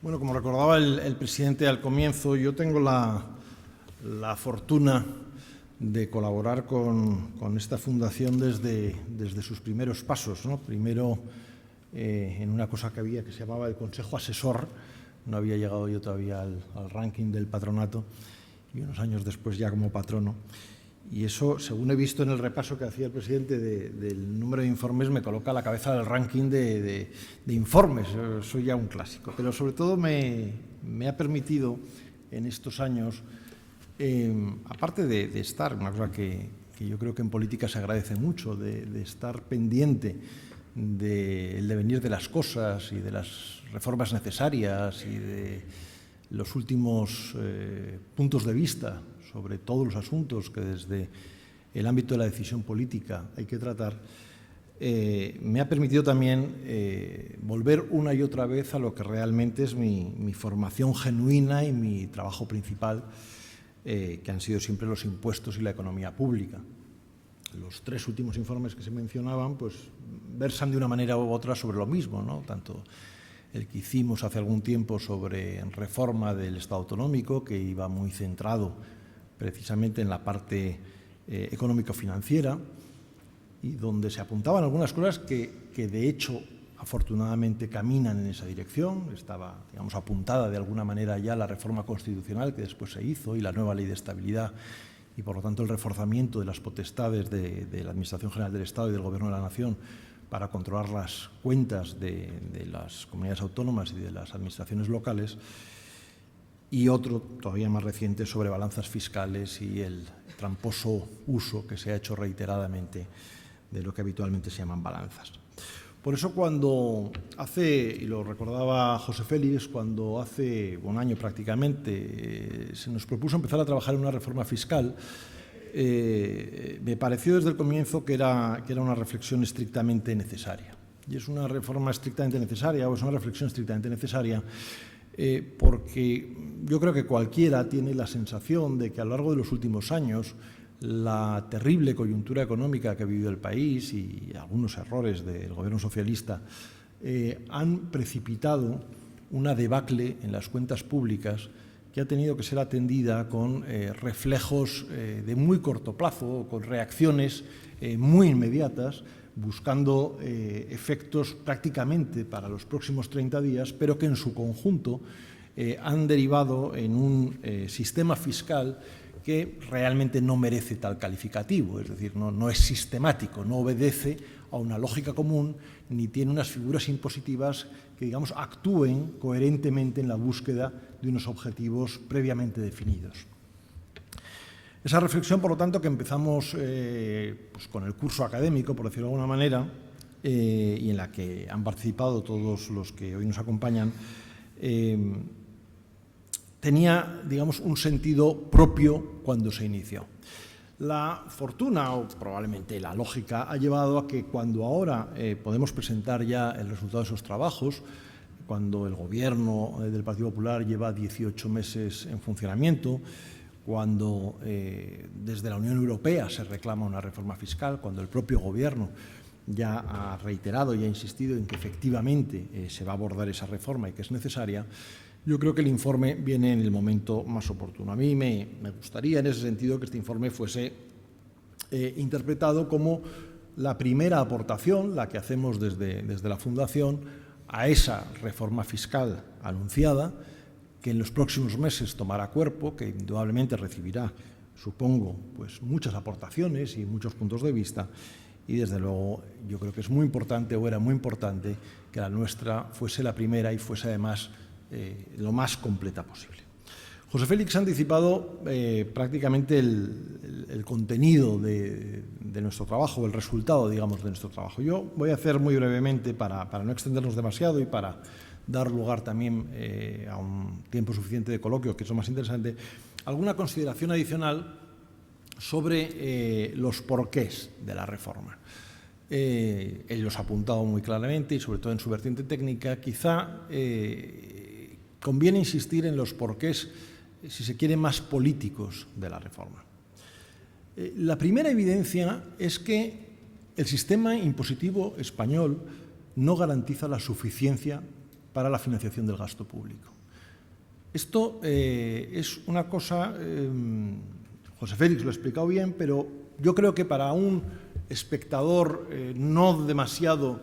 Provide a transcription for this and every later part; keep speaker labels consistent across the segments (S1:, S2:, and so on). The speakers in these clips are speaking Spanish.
S1: Bueno, como recordaba el presidente al comienzo, yo tengo la fortuna de colaborar con esta fundación desde sus primeros pasos, ¿no? Primero en una cosa que había que se llamaba el Consejo Asesor, no había llegado yo todavía al ranking del patronato, y unos años después ya como patrono. Y eso, según he visto en el repaso que hacía el presidente del número de informes, me coloca a la cabeza del ranking de informes. Soy ya un clásico. Pero sobre todo me ha permitido en estos años, aparte de estar, una cosa que yo creo que en política se agradece mucho, de estar pendiente del devenir de las cosas y de las reformas necesarias y de los últimos puntos de vista sobre todos los asuntos que desde el ámbito de la decisión política hay que tratar, me ha permitido también volver una y otra vez a lo que realmente es mi formación genuina y mi trabajo principal, que han sido siempre los impuestos y la economía pública. Los tres últimos informes que se mencionaban pues, versan de una manera u otra sobre lo mismo, ¿no? Tanto el que hicimos hace algún tiempo sobre reforma del Estado autonómico, que iba muy centrado precisamente en la parte económico-financiera, y donde se apuntaban algunas cosas que de hecho afortunadamente caminan en esa dirección. Estaba, digamos, apuntada de alguna manera ya la reforma constitucional que después se hizo y la nueva ley de estabilidad, y por lo tanto el reforzamiento de las potestades de la Administración General del Estado y del Gobierno de la Nación para controlar las cuentas de las comunidades autónomas y de las administraciones locales, y otro todavía más reciente sobre balanzas fiscales y el tramposo uso que se ha hecho reiteradamente de lo que habitualmente se llaman balanzas. Por eso cuando hace, y lo recordaba José Félix, cuando hace un año prácticamente se nos propuso empezar a trabajar en una reforma fiscal, me pareció desde el comienzo que era una reflexión estrictamente necesaria. Y es una reforma estrictamente necesaria, o es una reflexión estrictamente necesaria, porque yo creo que cualquiera tiene la sensación de que a lo largo de los últimos años la terrible coyuntura económica que ha vivido el país y algunos errores del gobierno socialista han precipitado una debacle en las cuentas públicas que ha tenido que ser atendida con reflejos de muy corto plazo, con reacciones muy inmediatas, buscando efectos prácticamente para los próximos 30 días, pero que en su conjunto han derivado en un sistema fiscal que realmente no merece tal calificativo, es decir, no es sistemático, no obedece a una lógica común, ni tiene unas figuras impositivas que, digamos, actúen coherentemente en la búsqueda de unos objetivos previamente definidos. Esa reflexión, por lo tanto, que empezamos pues con el curso académico, por decirlo de alguna manera, y en la que han participado todos los que hoy nos acompañan, tenía, digamos, un sentido propio cuando se inició. La fortuna, o probablemente la lógica, ha llevado a que cuando ahora podemos presentar ya el resultado de esos trabajos, cuando el Gobierno del Partido Popular lleva 18 meses en funcionamiento, cuando desde la Unión Europea se reclama una reforma fiscal, cuando el propio Gobierno ya ha reiterado y ha insistido en que efectivamente se va a abordar esa reforma y que es necesaria, yo creo que el informe viene en el momento más oportuno. A mí me gustaría en ese sentido que este informe fuese interpretado como la primera aportación, la que hacemos desde la Fundación, a esa reforma fiscal anunciada, que en los próximos meses tomará cuerpo, que indudablemente recibirá, supongo, pues muchas aportaciones y muchos puntos de vista, y desde luego yo creo que es muy importante, o era muy importante, que la nuestra fuese la primera y fuese además lo más completa posible. José Félix ha anticipado prácticamente el contenido de nuestro trabajo, el resultado, digamos, de nuestro trabajo. Yo voy a hacer muy brevemente, para no extendernos demasiado y para dar lugar también a un tiempo suficiente de coloquio, que es lo más interesante, alguna consideración adicional sobre los porqués de la reforma. Él los ha apuntado muy claramente y sobre todo en su vertiente técnica. Quizá conviene insistir en los porqués, si se quiere, más políticos de la reforma. La primera evidencia es que el sistema impositivo español no garantiza la suficiencia para la financiación del gasto público. Esto es una cosa, José Félix lo ha explicado bien, pero yo creo que para un espectador no demasiado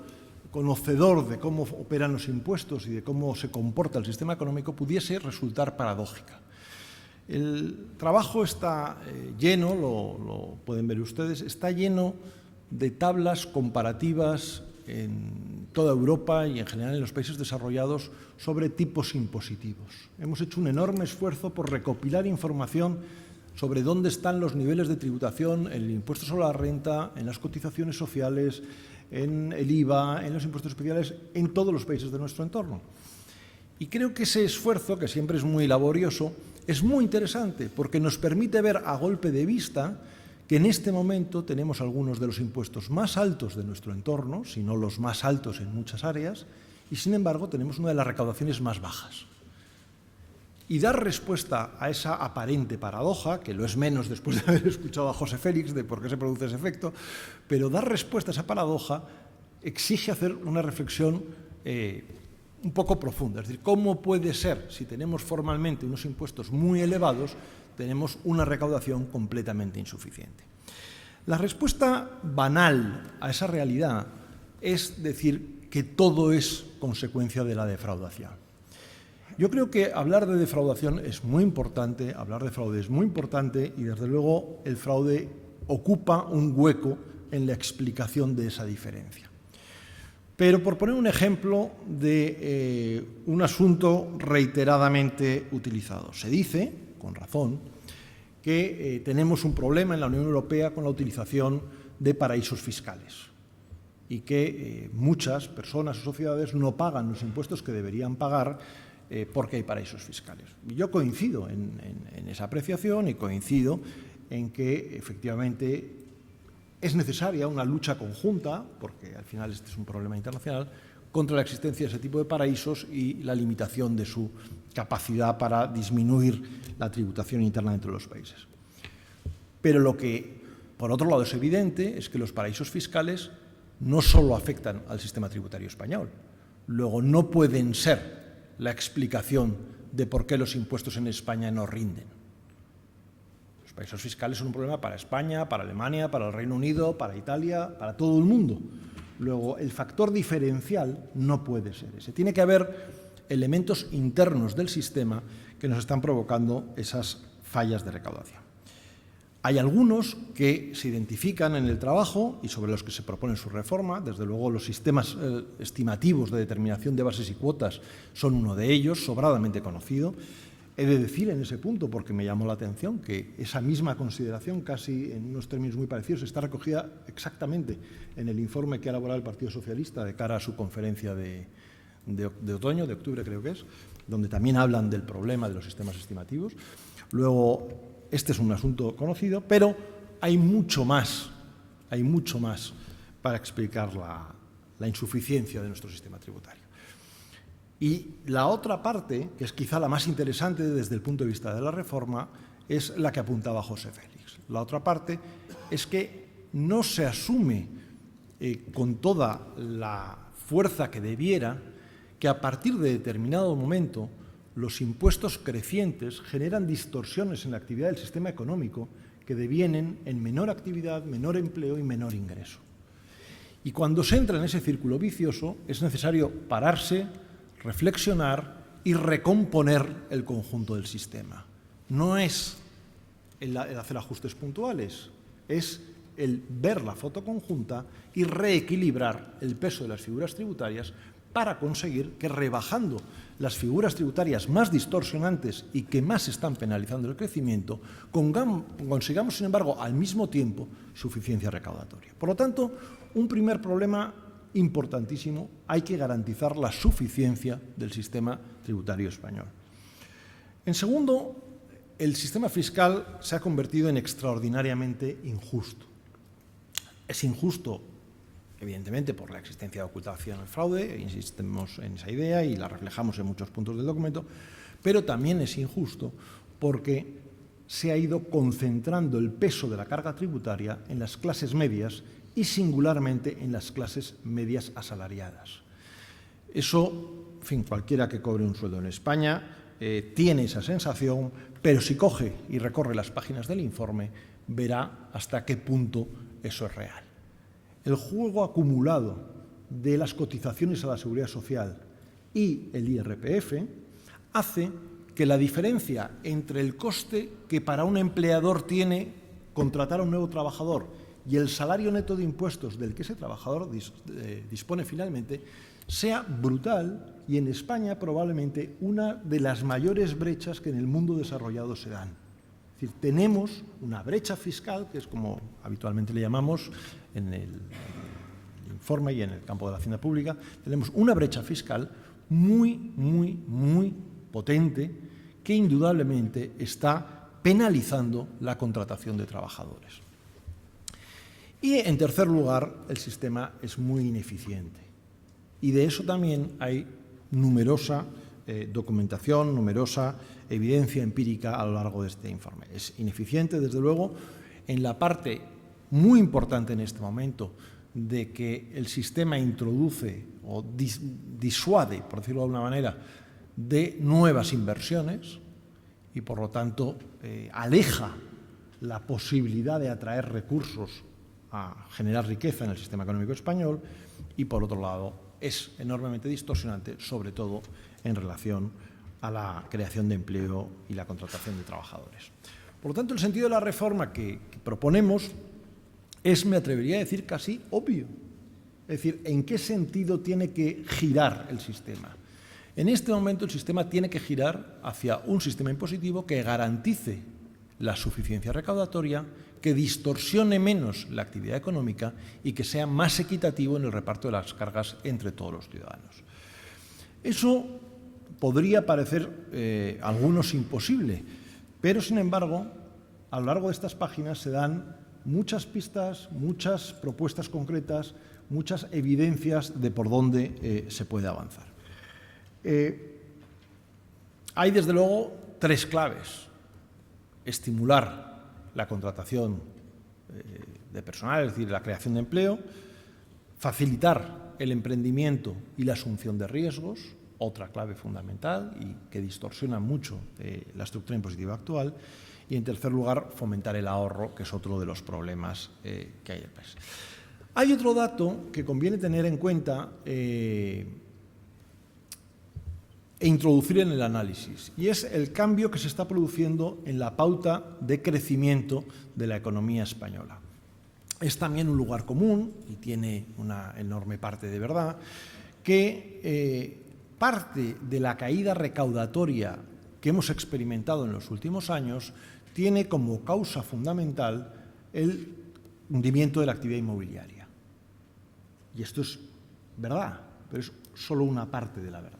S1: conocedor de cómo operan los impuestos y de cómo se comporta el sistema económico pudiese resultar paradójica. El trabajo está lleno, lo pueden ver ustedes, está lleno de tablas comparativas en toda Europa y en general en los países desarrollados sobre tipos impositivos. Hemos hecho un enorme esfuerzo por recopilar información sobre dónde están los niveles de tributación en el impuesto sobre la renta, en las cotizaciones sociales, en el IVA, en los impuestos especiales, en todos los países de nuestro entorno. Y creo que ese esfuerzo, que siempre es muy laborioso, es muy interesante porque nos permite ver a golpe de vista que en este momento tenemos algunos de los impuestos más altos de nuestro entorno, si no los más altos en muchas áreas, y sin embargo tenemos una de las recaudaciones más bajas. Y dar respuesta a esa aparente paradoja, que lo es menos después de haber escuchado a José Félix de por qué se produce ese efecto, pero dar respuesta a esa paradoja exige hacer una reflexión un poco profunda. Es decir, ¿cómo puede ser, si tenemos formalmente unos impuestos muy elevados, tenemos una recaudación completamente insuficiente? La respuesta banal a esa realidad es decir que todo es consecuencia de la defraudación. Yo creo que hablar de defraudación es muy importante, hablar de fraude es muy importante y, desde luego, el fraude ocupa un hueco en la explicación de esa diferencia. Pero, por poner un ejemplo de un asunto reiteradamente utilizado, se dice, con razón, que tenemos un problema en la Unión Europea con la utilización de paraísos fiscales y que muchas personas o sociedades no pagan los impuestos que deberían pagar porque hay paraísos fiscales. Y yo coincido en esa apreciación y coincido en que efectivamente es necesaria una lucha conjunta, porque al final este es un problema internacional, contra la existencia de ese tipo de paraísos y la limitación de su capacidad para disminuir la tributación interna entre los países. Pero lo que, por otro lado, es evidente es que los paraísos fiscales no solo afectan al sistema tributario español, luego no pueden ser la explicación de por qué los impuestos en España no rinden. Los paraísos fiscales son un problema para España, para Alemania, para el Reino Unido, para Italia, para todo el mundo. Luego, el factor diferencial no puede ser ese. Tiene que haber elementos internos del sistema que nos están provocando esas fallas de recaudación. Hay algunos que se identifican en el trabajo y sobre los que se propone su reforma. Desde luego, los sistemas estimativos de determinación de bases y cuotas son uno de ellos, sobradamente conocido. He de decir en ese punto, porque me llamó la atención, que esa misma consideración, casi en unos términos muy parecidos, está recogida exactamente en el informe que ha elaborado el Partido Socialista de cara a su conferencia de otoño, de octubre creo que es, donde también hablan del problema de los sistemas estimativos. Luego, este es un asunto conocido, pero hay mucho más para explicar la insuficiencia de nuestro sistema tributario. Y la otra parte, que es quizá la más interesante desde el punto de vista de la reforma, es la que apuntaba José Félix. La otra parte es que no se asume con toda la fuerza que debiera que a partir de determinado momento los impuestos crecientes generan distorsiones en la actividad del sistema económico que devienen en menor actividad, menor empleo y menor ingreso. Y cuando se entra en ese círculo vicioso es necesario pararse, reflexionar y recomponer el conjunto del sistema. No es el hacer ajustes puntuales, es el ver la foto conjunta y reequilibrar el peso de las figuras tributarias para conseguir que, rebajando las figuras tributarias más distorsionantes y que más están penalizando el crecimiento, consigamos, sin embargo, al mismo tiempo, suficiencia recaudatoria. Por lo tanto, un primer problema importantísimo: hay que garantizar la suficiencia del sistema tributario español. En segundo, el sistema fiscal se ha convertido en extraordinariamente injusto. Es injusto, evidentemente, por la existencia de ocultación del fraude, insistimos en esa idea y la reflejamos en muchos puntos del documento, pero también es injusto porque se ha ido concentrando el peso de la carga tributaria en las clases medias y singularmente en las clases medias asalariadas. Eso, en fin, cualquiera que cobre un sueldo en España tiene esa sensación, pero si coge y recorre las páginas del informe, verá hasta qué punto eso es real. El juego acumulado de las cotizaciones a la Seguridad Social y el IRPF hace que la diferencia entre el coste que para un empleador tiene contratar a un nuevo trabajador y el salario neto de impuestos del que ese trabajador dispone finalmente sea brutal y en España probablemente una de las mayores brechas que en el mundo desarrollado se dan. Es decir, tenemos una brecha fiscal, que es como habitualmente le llamamos en el informe y en el campo de la hacienda pública, tenemos una brecha fiscal muy potente que indudablemente está penalizando la contratación de trabajadores. Y en tercer lugar, el sistema es muy ineficiente. Y de eso también hay numerosa documentación, numerosa evidencia empírica a lo largo de este informe. Es ineficiente, desde luego, en la parte muy importante en este momento de que el sistema introduce o disuade, por decirlo de alguna manera, de nuevas inversiones y, por lo tanto, aleja la posibilidad de atraer recursos a generar riqueza en el sistema económico español y, por otro lado, es enormemente distorsionante, sobre todo en relación a la creación de empleo y la contratación de trabajadores. Por lo tanto, el sentido de la reforma que proponemos es, me atrevería a decir, casi obvio. Es decir, ¿en qué sentido tiene que girar el sistema? En este momento el sistema tiene que girar hacia un sistema impositivo que garantice la suficiencia recaudatoria, que distorsione menos la actividad económica y que sea más equitativo en el reparto de las cargas entre todos los ciudadanos. Eso podría parecer a algunos imposible, pero, sin embargo, a lo largo de estas páginas se dan muchas pistas, muchas propuestas concretas, muchas evidencias de por dónde se puede avanzar. Hay, desde luego, tres claves. Estimular la contratación de personal, es decir, la creación de empleo, facilitar el emprendimiento y la asunción de riesgos, otra clave fundamental y que distorsiona mucho la estructura impositiva actual, y, en tercer lugar, fomentar el ahorro, que es otro de los problemas que hay en el país. Hay otro dato que conviene tener en cuenta e introducir en el análisis, y es el cambio que se está produciendo en la pauta de crecimiento de la economía española. Es también un lugar común, y tiene una enorme parte de verdad, que parte de la caída recaudatoria que hemos experimentado en los últimos años tiene como causa fundamental el hundimiento de la actividad inmobiliaria. Y esto es verdad, pero es solo una parte de la verdad.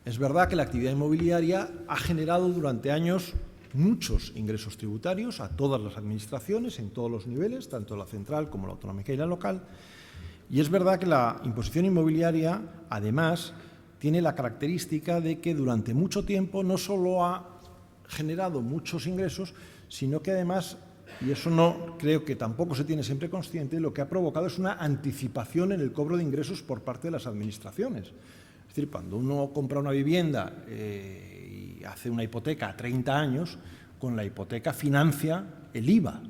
S1: Es verdad que la actividad inmobiliaria ha generado durante años muchos ingresos tributarios a todas las administraciones, en todos los niveles, tanto la central como la autonómica y la local. Y es verdad que la imposición inmobiliaria, además, tiene la característica de que durante mucho tiempo no solo ha generado muchos ingresos, sino que además, y eso no creo que tampoco se tiene siempre consciente, lo que ha provocado es una anticipación en el cobro de ingresos por parte de las administraciones. Es decir, cuando uno compra una vivienda y hace una hipoteca a 30 años, con la hipoteca financia el IVA.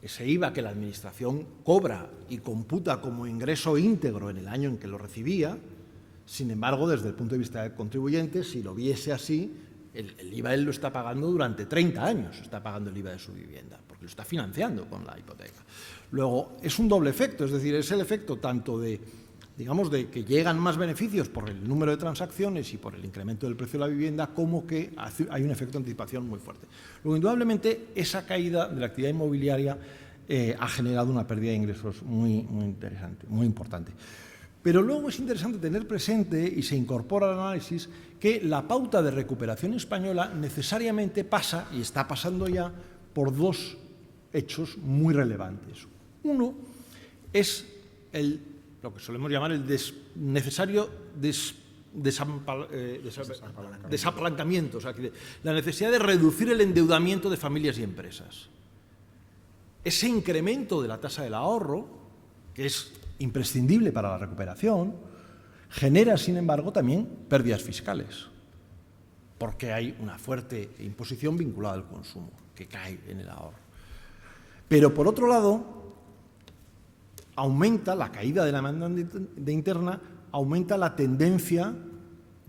S1: Ese IVA que la Administración cobra y computa como ingreso íntegro en el año en que lo recibía. Sin embargo, desde el punto de vista del contribuyente, si lo viese así, el IVA él lo está pagando durante 30 años, está pagando el IVA de su vivienda, porque lo está financiando con la hipoteca. Luego, es un doble efecto, es decir, es el efecto tanto de, digamos, de que llegan más beneficios por el número de transacciones y por el incremento del precio de la vivienda, como que hay un efecto de anticipación muy fuerte. Luego, indudablemente, esa caída de la actividad inmobiliaria ha generado una pérdida de ingresos muy interesante, muy importante. Pero luego es interesante tener presente, y se incorpora al análisis, que la pauta de recuperación española necesariamente pasa, y está pasando ya, por dos hechos muy relevantes. Uno es lo que solemos llamar el necesario desapalancamiento, o sea, la necesidad de reducir el endeudamiento de familias y empresas. Ese incremento de la tasa del ahorro, que es imprescindible para la recuperación, Genera, sin embargo, también pérdidas fiscales, porque hay una fuerte imposición vinculada al consumo, que cae en el ahorro. Pero, por otro lado, aumenta la caída de la demanda interna, aumenta la tendencia,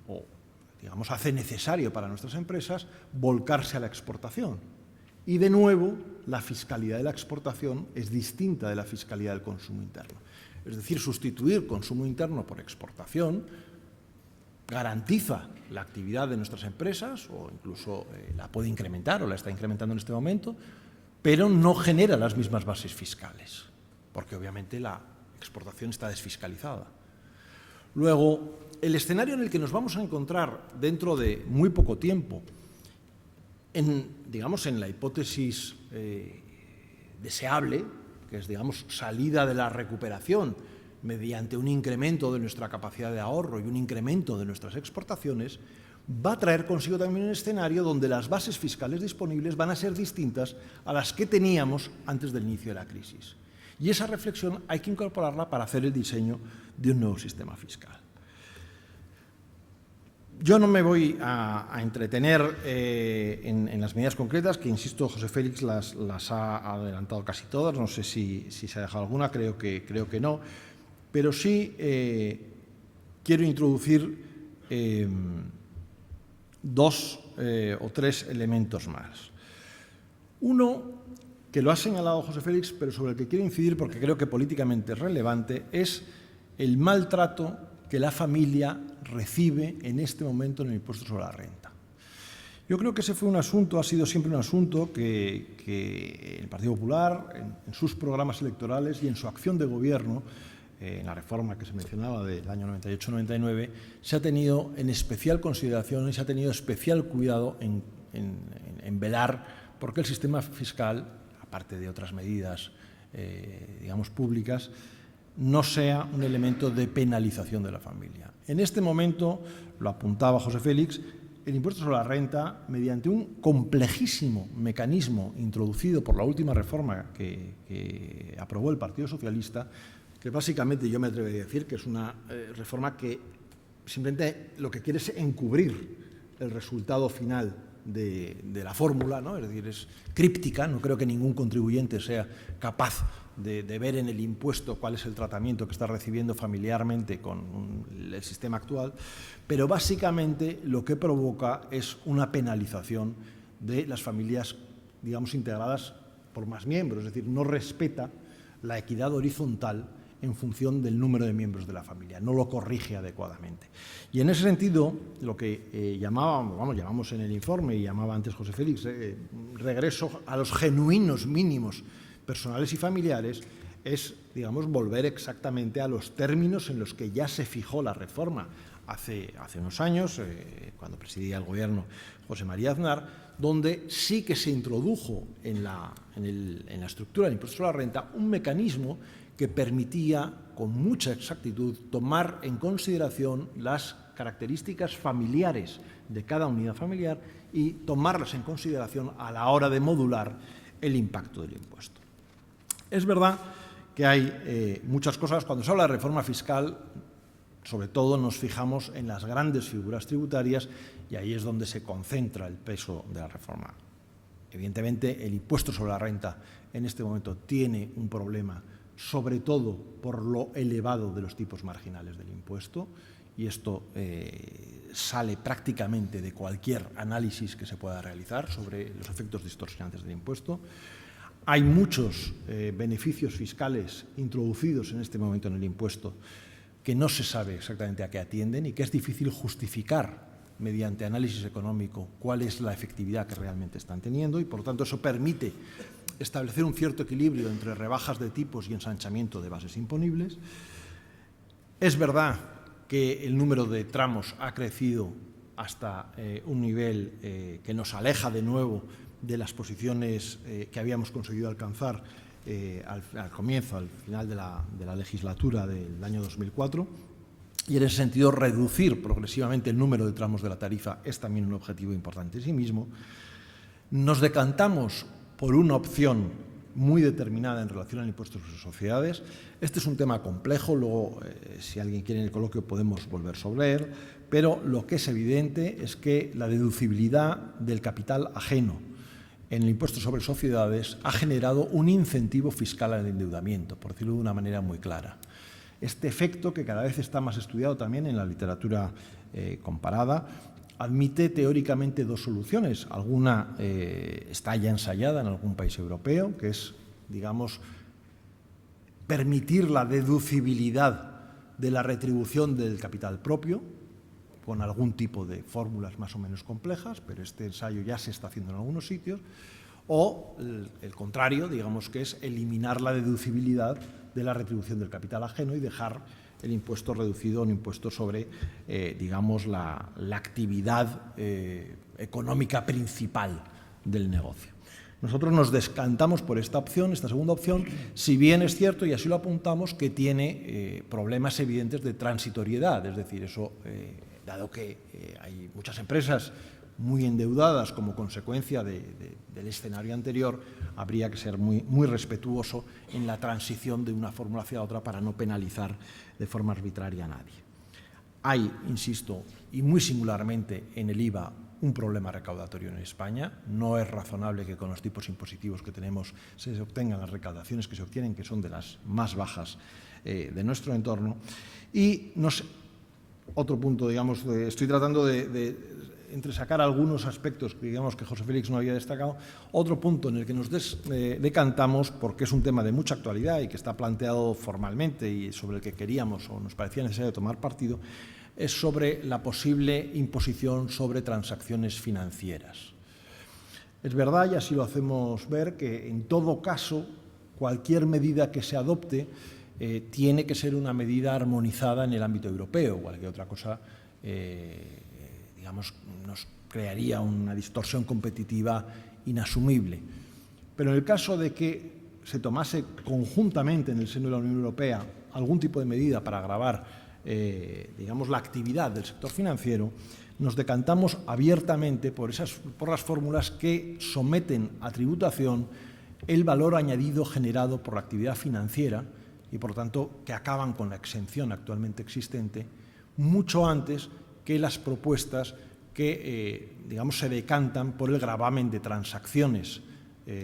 S1: o digamos, hace necesario para nuestras empresas volcarse a la exportación. Y, de nuevo, la fiscalidad de la exportación es distinta de la fiscalidad del consumo interno. Es decir, sustituir consumo interno por exportación garantiza la actividad de nuestras empresas o incluso la puede incrementar o la está incrementando en este momento, pero no genera las mismas bases fiscales, porque obviamente la exportación está desfiscalizada. Luego, el escenario en el que nos vamos a encontrar dentro de muy poco tiempo, digamos, en la hipótesis deseable, que es, digamos, salida de la recuperación mediante un incremento de nuestra capacidad de ahorro y un incremento de nuestras exportaciones, va a traer consigo también un escenario donde las bases fiscales disponibles van a ser distintas a las que teníamos antes del inicio de la crisis. Y esa reflexión hay que incorporarla para hacer el diseño de un nuevo sistema fiscal. Yo no me voy a entretener en las medidas concretas, que, insisto, José Félix las ha adelantado casi todas. No sé si se ha dejado alguna, creo que no. Pero sí quiero introducir dos o tres elementos más. Uno, que lo ha señalado José Félix, pero sobre el que quiero incidir porque creo que políticamente es relevante, es el maltrato que la familia recibe en este momento en el impuesto sobre la renta. Yo creo que ese fue un asunto, ha sido siempre un asunto que el Partido Popular, en sus programas electorales y en su acción de gobierno, en la reforma que se mencionaba del año 98-99, se ha tenido en especial consideración y se ha tenido especial cuidado en velar porque el sistema fiscal, aparte de otras medidas, digamos, públicas, no sea un elemento de penalización de la familia. En este momento, lo apuntaba José Félix, el impuesto sobre la renta, mediante un complejísimo mecanismo introducido por la última reforma que aprobó el Partido Socialista, que básicamente yo me atrevería a decir que es una reforma que simplemente lo que quiere es encubrir el resultado final de la fórmula, ¿no? Es decir, es críptica, no creo que ningún contribuyente sea capaz de ver en el impuesto cuál es el tratamiento que está recibiendo familiarmente con el sistema actual, pero básicamente lo que provoca es una penalización de las familias, digamos, integradas por más miembros, es decir, no respeta la equidad horizontal en función del número de miembros de la familia, no lo corrige adecuadamente. Y en ese sentido, lo que llamamos en el informe, y llamaba antes José Félix, regreso a los genuinos mínimos personales y familiares, es, digamos, volver exactamente a los términos en los que ya se fijó la reforma hace unos años, cuando presidía el gobierno José María Aznar, donde sí que se introdujo en la estructura del impuesto sobre la renta un mecanismo que permitía con mucha exactitud tomar en consideración las características familiares de cada unidad familiar y tomarlas en consideración a la hora de modular el impacto del impuesto. Es verdad que hay muchas cosas. Cuando se habla de reforma fiscal, sobre todo nos fijamos en las grandes figuras tributarias y ahí es donde se concentra el peso de la reforma. Evidentemente, el impuesto sobre la renta en este momento tiene un problema, sobre todo por lo elevado de los tipos marginales del impuesto, y esto sale prácticamente de cualquier análisis que se pueda realizar sobre los efectos distorsionantes del impuesto. Hay muchos beneficios fiscales introducidos en este momento en el impuesto que no se sabe exactamente a qué atienden y que es difícil justificar mediante análisis económico cuál es la efectividad que realmente están teniendo y, por lo tanto, eso permite establecer un cierto equilibrio entre rebajas de tipos y ensanchamiento de bases imponibles. Es verdad que el número de tramos ha crecido hasta un nivel que nos aleja de nuevo de las posiciones que habíamos conseguido alcanzar al comienzo, al final de la legislatura del año 2004, y en ese sentido reducir progresivamente el número de tramos de la tarifa es también un objetivo importante en sí mismo. Nos decantamos por una opción muy determinada en relación al impuesto sobre sociedades. Este es un tema complejo, luego, si alguien quiere en el coloquio podemos volver sobre él, pero lo que es evidente es que la deducibilidad del capital ajeno en el impuesto sobre sociedades ha generado un incentivo fiscal al endeudamiento, por decirlo de una manera muy clara. Este efecto, que cada vez está más estudiado también en la literatura comparada, admite teóricamente dos soluciones. Alguna está ya ensayada en algún país europeo, que es, digamos, permitir la deducibilidad de la retribución del capital propio, con algún tipo de fórmulas más o menos complejas, pero este ensayo ya se está haciendo en algunos sitios, o el contrario, digamos, que es eliminar la deducibilidad de la retribución del capital ajeno y dejar el impuesto reducido a un impuesto sobre, digamos, la actividad económica principal del negocio. Nosotros nos descantamos por esta opción, esta segunda opción, si bien es cierto, y así lo apuntamos, que tiene problemas evidentes de transitoriedad, es decir, eso, dado que hay muchas empresas muy endeudadas como consecuencia del escenario anterior, habría que ser muy respetuoso en la transición de una fórmula hacia otra para no penalizar de forma arbitraria a nadie. Hay, insisto, y muy singularmente en el IVA, un problema recaudatorio en España. No es razonable que con los tipos impositivos que tenemos se obtengan las recaudaciones que se obtienen, que son de las más bajas de nuestro entorno. Y otro punto, digamos, estoy tratando de entresacar algunos aspectos que, digamos, que José Félix no había destacado. Otro punto en el que nos decantamos, porque es un tema de mucha actualidad y que está planteado formalmente y sobre el que queríamos o nos parecía necesario tomar partido, es sobre la posible imposición sobre transacciones financieras. Es verdad, y así lo hacemos ver, que en todo caso cualquier medida que se adopte tiene que ser una medida armonizada en el ámbito europeo. Cualquier otra cosa, digamos, nos crearía una distorsión competitiva inasumible. Pero en el caso de que se tomase conjuntamente en el seno de la Unión Europea algún tipo de medida para agravar digamos, la actividad del sector financiero, nos decantamos abiertamente por las fórmulas que someten a tributación el valor añadido generado por la actividad financiera y, por tanto, que acaban con la exención actualmente existente mucho antes que las propuestas que, digamos, se decantan por el gravamen de transacciones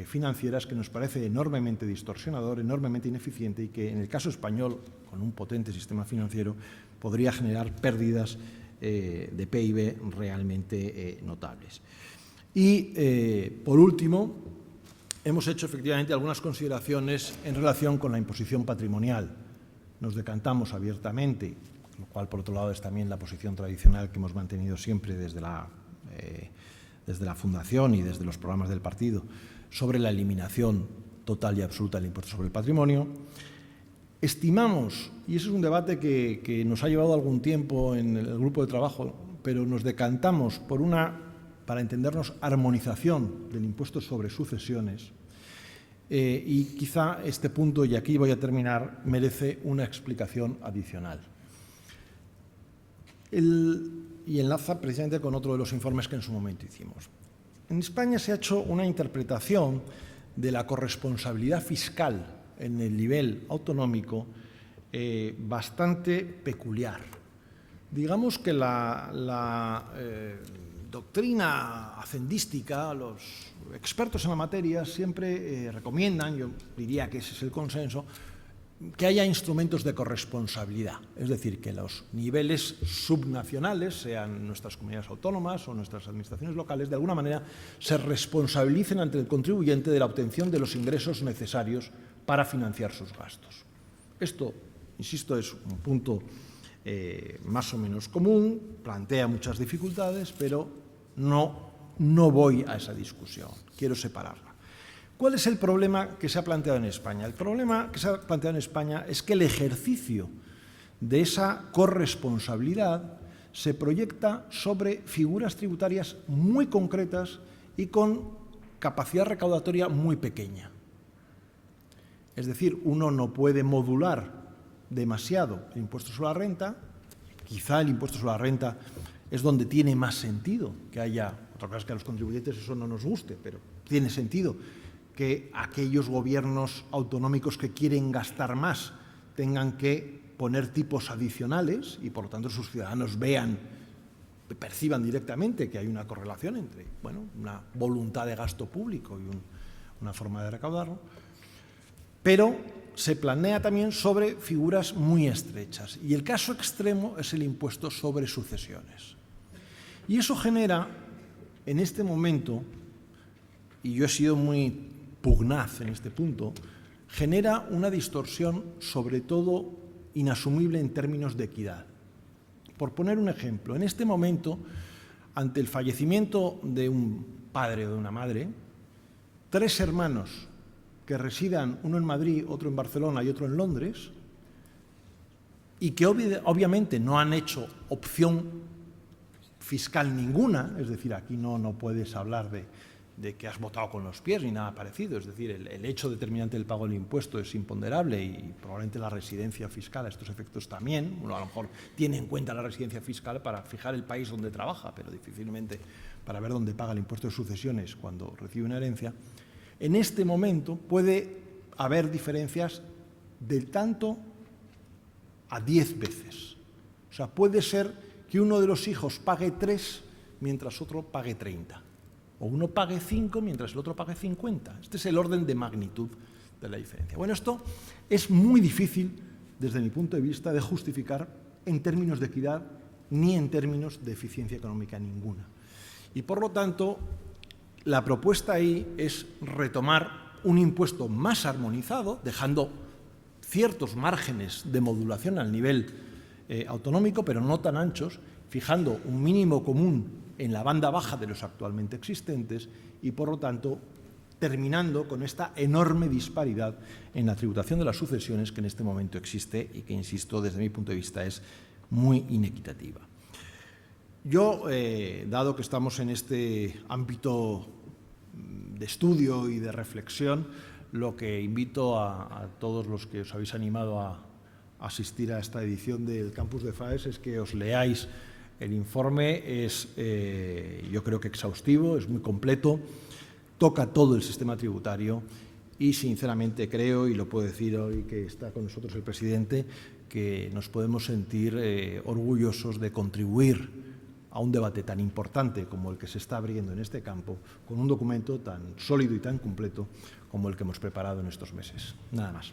S1: financieras, que nos parece enormemente distorsionador, enormemente ineficiente y que, en el caso español, con un potente sistema financiero, podría generar pérdidas de PIB realmente notables. Y, por último, hemos hecho efectivamente algunas consideraciones en relación con la imposición patrimonial. Nos decantamos abiertamente, lo cual, por otro lado, es también la posición tradicional que hemos mantenido siempre desde la Fundación y desde los programas del partido, sobre la eliminación total y absoluta del impuesto sobre el patrimonio. Estimamos, y ese es un debate que nos ha llevado algún tiempo en el grupo de trabajo, pero nos decantamos por una, para entendernos, armonización del impuesto sobre sucesiones. Y quizá este punto, y aquí voy a terminar, merece una explicación adicional. Y enlaza precisamente con otro de los informes que en su momento hicimos. En España se ha hecho una interpretación de la corresponsabilidad fiscal en el nivel autonómico bastante peculiar. Digamos que la doctrina hacendística, los expertos en la materia siempre recomiendan, yo diría que ese es el consenso, que haya instrumentos de corresponsabilidad, es decir, que los niveles subnacionales, sean nuestras comunidades autónomas o nuestras administraciones locales, de alguna manera se responsabilicen ante el contribuyente de la obtención de los ingresos necesarios para financiar sus gastos. Esto, insisto, es un punto más o menos común, plantea muchas dificultades, pero no voy a esa discusión, quiero separarla. ¿Cuál es el problema que se ha planteado en España? El problema que se ha planteado en España es que el ejercicio de esa corresponsabilidad se proyecta sobre figuras tributarias muy concretas y con capacidad recaudatoria muy pequeña. Es decir, uno no puede modular demasiado el impuesto sobre la renta. Quizá el impuesto sobre la renta es donde tiene más sentido que haya, otra cosa es que a los contribuyentes eso no nos guste, pero tiene sentido que aquellos gobiernos autonómicos que quieren gastar más tengan que poner tipos adicionales y, por lo tanto, sus ciudadanos perciban directamente que hay una correlación entre una voluntad de gasto público y una forma de recaudarlo. Pero se planea también sobre figuras muy estrechas. Y el caso extremo es el impuesto sobre sucesiones. Y eso genera, en este momento, y yo he sido muy pugnaz en este punto, genera una distorsión, sobre todo inasumible en términos de equidad. Por poner un ejemplo, en este momento, ante el fallecimiento de un padre o de una madre, 3 hermanos que residan, uno en Madrid, otro en Barcelona y otro en Londres, y que obviamente no han hecho opción fiscal ninguna, es decir, aquí no puedes hablar de que has votado con los pies ni nada parecido, es decir, el hecho determinante del pago del impuesto es imponderable y probablemente la residencia fiscal a estos efectos también. Uno a lo mejor tiene en cuenta la residencia fiscal para fijar el país donde trabaja, pero difícilmente para ver dónde paga el impuesto de sucesiones cuando recibe una herencia. En este momento puede haber diferencias del tanto a 10 veces. O sea, puede ser que uno de los hijos pague 3 mientras otro pague 30. O uno pague 5 mientras el otro pague 50. Este es el orden de magnitud de la diferencia. Bueno, esto es muy difícil, desde mi punto de vista, de justificar en términos de equidad ni en términos de eficiencia económica ninguna. Y, por lo tanto, la propuesta ahí es retomar un impuesto más armonizado, dejando ciertos márgenes de modulación al nivel autonómico, pero no tan anchos, fijando un mínimo común en la banda baja de los actualmente existentes y, por lo tanto, terminando con esta enorme disparidad en la tributación de las sucesiones que en este momento existe y que, insisto, desde mi punto de vista es muy inequitativa. Yo, dado que estamos en este ámbito de estudio y de reflexión, lo que invito a todos los que os habéis animado a asistir a esta edición del Campus de FAES es que os leáis. El informe es, yo creo que exhaustivo, es muy completo, toca todo el sistema tributario y, sinceramente, creo, y lo puedo decir hoy que está con nosotros el presidente, que nos podemos sentir orgullosos de contribuir a un debate tan importante como el que se está abriendo en este campo, con un documento tan sólido y tan completo como el que hemos preparado en estos meses. Nada más.